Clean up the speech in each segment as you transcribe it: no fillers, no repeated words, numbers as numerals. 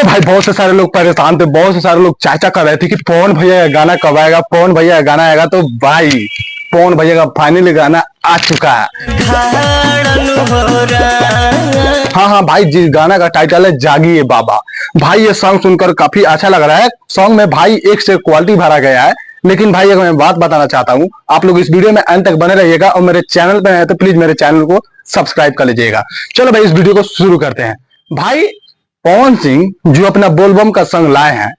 भाई बहुत से सारे लोग परेशान थे, बहुत से सारे लोग चाचा कर रहे थे कि पवन भैया का गाना कब आएगा, पवन भैया का गाना आएगा। तो भाई पवन भैया का फाइनली गाना आ चुका है। हाँ हाँ भाई, जिस गाना का टाइटल है जागिए बाबा। भाई ये सॉन्ग सुनकर काफी अच्छा लग रहा है। सॉन्ग में भाई एक से क्वालिटी भरा गया है। लेकिन भाई अगर मैं बात बताना चाहता हूँ, आप लोग इस वीडियो में अंत तक बने रहिएगा और मेरे चैनल पे आए तो प्लीज मेरे चैनल को सब्सक्राइब कर लीजिएगा। चलो भाई इस वीडियो को शुरू करते हैं। भाई पवन सिंह जो अपना बोलबम का सॉन्ग लाए हैं,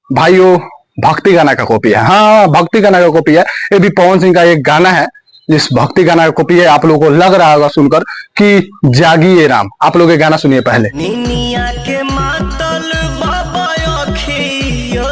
भाई वो भक्ति गाना का कॉपी है। हाँ भक्ति गाना का कॉपी है। ये भी पवन सिंह का एक गाना है जिस भक्ति गाना का कॉपी है। आप लोगों को लग रहा होगा सुनकर कि जागिए राम। आप लोग ये गाना सुनिए पहले। के मातल बाबा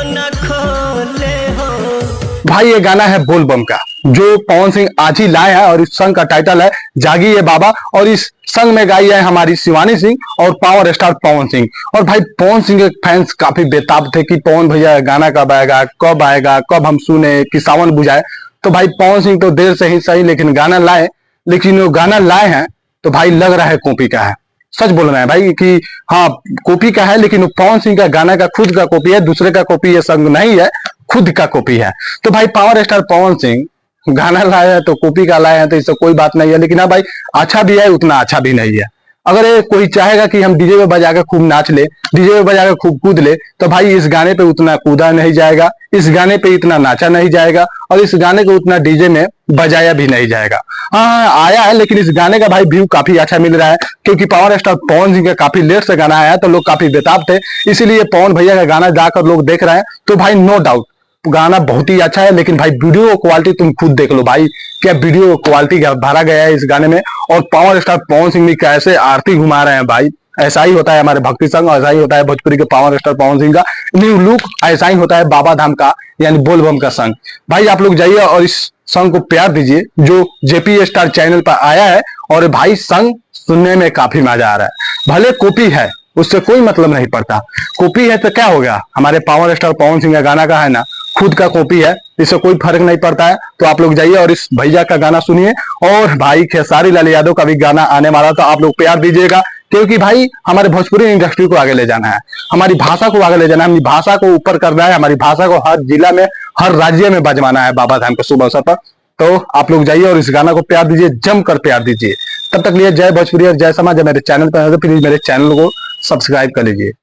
न खोले हो। भाई ये गाना है बोलबम का जो पवन सिंह आज ही लाए हैं और इस सॉन्ग का टाइटल है जागिए बाबा। और इस सॉन्ग में गाई है हमारी शिवानी सिंह और पावर स्टार पवन सिंह। और भाई पवन सिंह के फैंस काफी बेताब थे कि पवन भैया गाना कब आएगा, कब हम सुने, कि सावन बुझाए। तो भाई पवन सिंह तो देर से ही सही लेकिन गाना लाए। लेकिन वो गाना लाए हैं तो भाई लग रहा है कॉपी का है। सच बोल रहे हैं भाई कि हाँ कॉपी का है, लेकिन वो पवन सिंह का गाना का खुद का कॉपी है, दूसरे का कॉपी ये सॉन्ग नहीं है, खुद का कॉपी है। तो भाई पावर स्टार पवन सिंह गाना लाए हैं तो कॉपी का लाए हैं तो इससे कोई बात नहीं है। लेकिन हाँ भाई अच्छा भी है, उतना अच्छा भी नहीं है। अगर ये कोई चाहेगा कि हम डीजे पे बजा के खूब नाच ले, डीजे पे बजा के खूब कूद ले, तो भाई इस गाने पे उतना कूदा नहीं जाएगा, इस गाने पे इतना नाचा नहीं जाएगा और इस गाने को उतना डीजे में बजाया भी नहीं जाएगा। हाँ आया है, लेकिन इस गाने का भाई व्यू काफी अच्छा मिल रहा है क्योंकि पावर स्टार पवन सिंह का काफी लेट से गाना आया तो लोग काफी बेताब थे, इसीलिए पवन भैया का गाना जाकर लोग देख रहे हैं। तो भाई नो डाउट गाना बहुत ही अच्छा है। लेकिन भाई वीडियो क्वालिटी तुम खुद देख लो भाई, क्या वीडियो क्वालिटी भरा गया है इस गाने में। और पावर स्टार पवन सिंह भी कैसे आरती घुमा रहे हैं भाई। ऐसा ही होता है हमारे भक्ति संघ, ऐसा ही होता है भोजपुरी के पावर स्टार पवन सिंह का न्यू लुक, ऐसा ही होता है बाबा धाम का यानी बोलबम का संघ। भाई आप लोग जाइए और इस संघ को प्यार दीजिए जो जेपी स्टार चैनल पर आया है। और भाई संघ सुनने में काफी मजा आ रहा है। भले कॉपी है उससे कोई मतलब नहीं पड़ता, कॉपी है तो क्या हो गया, हमारे पावर स्टार पवन सिंह का गाना का है ना, खुद का कॉपी है, इससे कोई फर्क नहीं पड़ता है। तो आप लोग जाइए और इस भैया का गाना सुनिए। और भाई खेसारी लाल यादव का भी गाना आने वाला था, आप लोग प्यार दीजिएगा क्योंकि भाई हमारे भोजपुरी इंडस्ट्री को आगे ले जाना है, हमारी भाषा को आगे ले जाना है, हमारी भाषा को ऊपर करना है, हमारी भाषा को हर जिला में हर राज्य में बजवाना है बाबा धाम के शुभ अवसर पर। तो आप लोग जाइए और इस गाना को प्यार दीजिए, जमकर प्यार दीजिए। तब तक लिए जय भोजपुरी और जय समाज। मेरे चैनल पर प्लीज मेरे चैनल को सब्सक्राइब कर लीजिए।